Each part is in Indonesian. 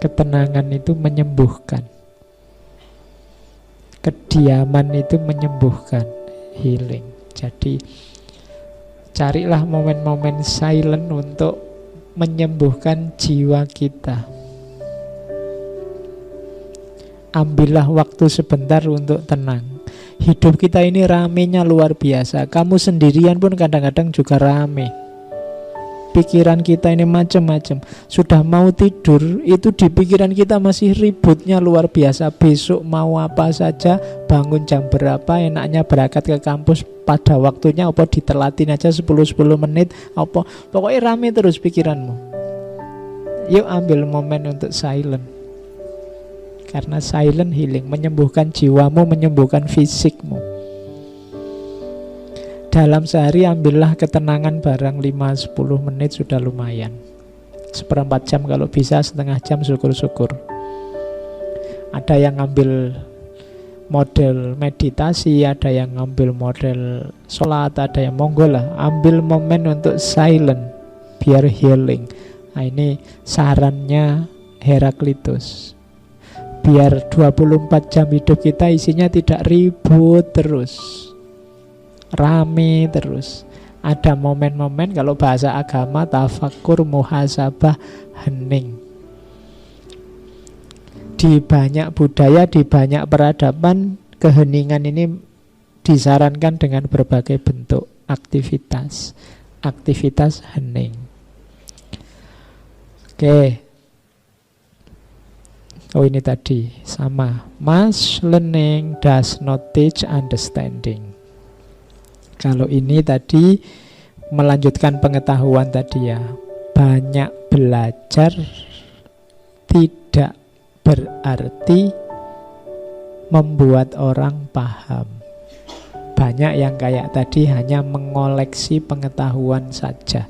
Ketenangan itu menyembuhkan. Kediaman itu menyembuhkan, healing. Jadi carilah momen-momen silent untuk menyembuhkan jiwa kita. Ambillah waktu sebentar untuk tenang. Hidup kita ini ramenya luar biasa. Kamu sendirian pun kadang-kadang juga rame. Pikiran kita ini macam-macam. Sudah mau tidur, itu di pikiran kita masih ributnya luar biasa. Besok mau apa saja, bangun jam berapa, enaknya berangkat ke kampus pada waktunya, apa ditelatin aja 10-10 menit, apa. Pokoknya rame terus pikiranmu. Yuk ambil momen untuk silent. Karena silent healing, menyembuhkan jiwamu, menyembuhkan fisikmu. Dalam sehari ambillah ketenangan barang 5-10 menit sudah lumayan. 1/4 jam kalau bisa, setengah jam syukur-syukur. Ada yang ngambil model meditasi, ada yang ngambil model sholat, ada yang monggo lah. Ambil momen untuk silent, biar healing. Nah ini sarannya Heraklitus. Biar 24 jam hidup kita isinya tidak ribut terus, rame terus. Ada momen-momen, kalau bahasa agama, tafakur, muhasabah, hening. Di banyak budaya, di banyak peradaban, keheningan ini disarankan dengan berbagai bentuk aktivitas. Aktivitas hening. Oke. Oh ini tadi sama. Much learning does not teach understanding. Kalau ini tadi melanjutkan pengetahuan tadi ya. Banyak belajar tidak berarti membuat orang paham. Banyak yang kayak tadi hanya mengoleksi pengetahuan saja.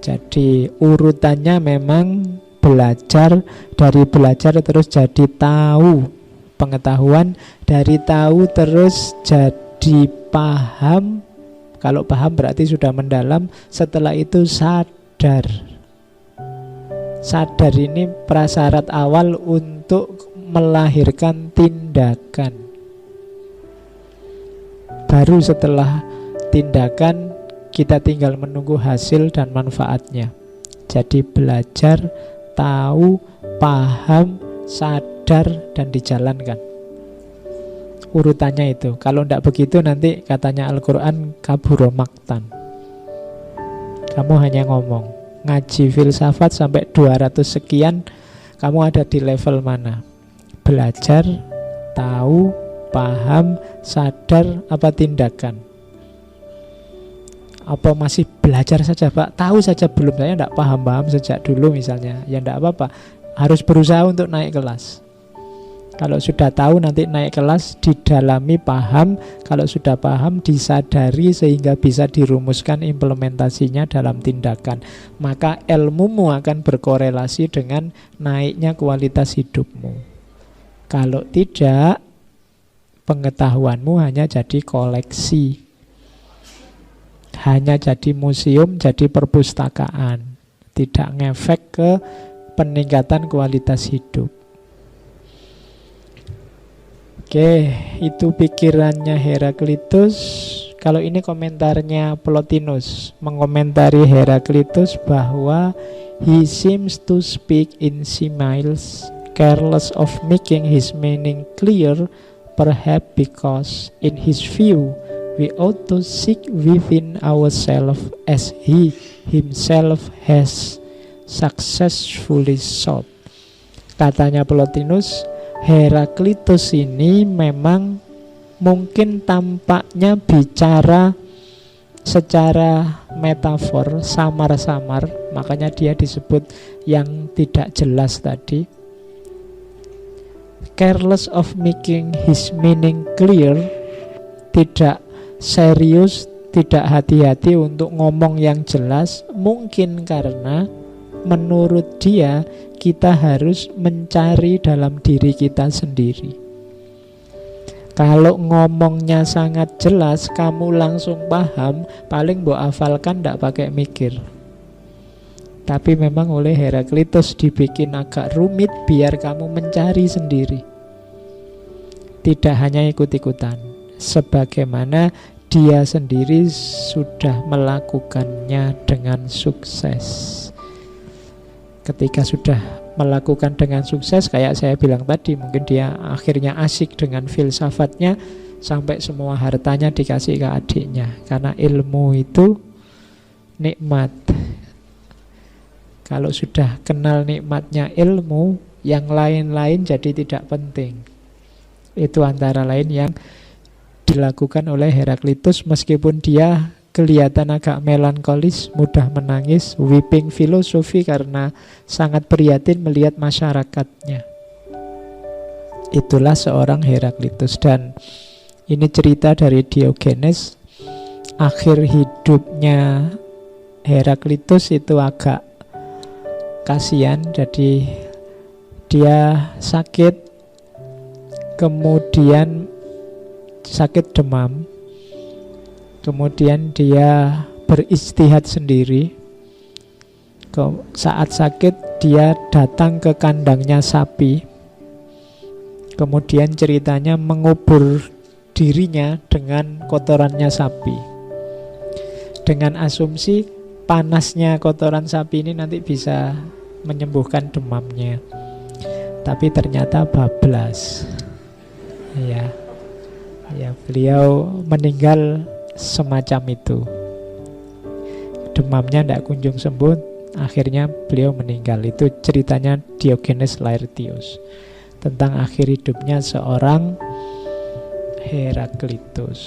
Jadi urutannya memang belajar, dari belajar terus jadi tahu pengetahuan, dari tahu terus jadi paham. Kalau paham berarti sudah mendalam. Setelah itu sadar. Sadar ini prasyarat awal untuk melahirkan tindakan. Baru setelah tindakan kita tinggal menunggu hasil dan manfaatnya. Jadi belajar, tahu, paham, sadar, dan dijalankan. Urutannya itu. Kalau tidak begitu nanti katanya Al-Quran kaburo maktan. Kamu hanya ngomong. Ngaji filsafat sampai 200 sekian, kamu ada di level mana? Belajar, tahu, paham, sadar, apa tindakan? Apa masih belajar saja Pak? Tahu saja belum, saya tidak paham-paham sejak dulu misalnya. Ya tidak apa-apa, harus berusaha untuk naik kelas. Kalau sudah tahu nanti naik kelas, didalami, paham. Kalau sudah paham, disadari sehingga bisa dirumuskan implementasinya dalam tindakan. Maka ilmumu akan berkorelasi dengan naiknya kualitas hidupmu. Kalau tidak, pengetahuanmu hanya jadi koleksi, hanya jadi museum, jadi perpustakaan, tidak ngefek ke peningkatan kualitas hidup. Oke, itu pikirannya Heraklitus. Kalau ini komentarnya Plotinus, mengomentari Heraklitus bahwa he seems to speak in similes, careless of making his meaning clear, perhaps because in his view we ought to seek within ourselves as he himself has successfully sought. Katanya Plotinus, Heraklitus ini memang mungkin tampaknya bicara secara metafor, samar-samar. Makanya dia disebut yang tidak jelas tadi. Careless of making his meaning clear, tidak serius, tidak hati-hati untuk ngomong yang jelas. Mungkin karena menurut dia kita harus mencari dalam diri kita sendiri. Kalau ngomongnya sangat jelas, kamu langsung paham, paling mbok hafalkan tidak pakai mikir. Tapi memang oleh Heraklitus dibikin agak rumit biar kamu mencari sendiri. Tidak hanya ikut-ikutan, sebagaimana dia sendiri sudah melakukannya dengan sukses. Ketika sudah melakukan dengan sukses, kayak saya bilang tadi, mungkin dia akhirnya asik dengan filsafatnya, sampai semua hartanya dikasih ke adiknya. Karena ilmu itu nikmat. Kalau sudah kenal nikmatnya ilmu, yang lain-lain jadi tidak penting. Itu antara lain yang dilakukan oleh Heraklitus, meskipun dia kelihatan agak melankolis, mudah menangis, weeping filosofi karena sangat prihatin melihat masyarakatnya. Itulah seorang Heraklitus. Dan ini cerita dari Diogenes. Akhir hidupnya Heraklitus itu agak kasihan. Jadi dia sakit, kemudian sakit demam, kemudian dia beristihad sendiri. Saat sakit dia datang ke kandangnya sapi, kemudian ceritanya mengubur dirinya dengan kotorannya sapi, dengan asumsi panasnya kotoran sapi ini nanti bisa menyembuhkan demamnya. Tapi ternyata bablas. Ya, beliau meninggal semacam itu. Demamnya tidak kunjung sembuh, akhirnya beliau meninggal. Itu ceritanya Diogenes Laertius, tentang akhir hidupnya seorang Heraklitus.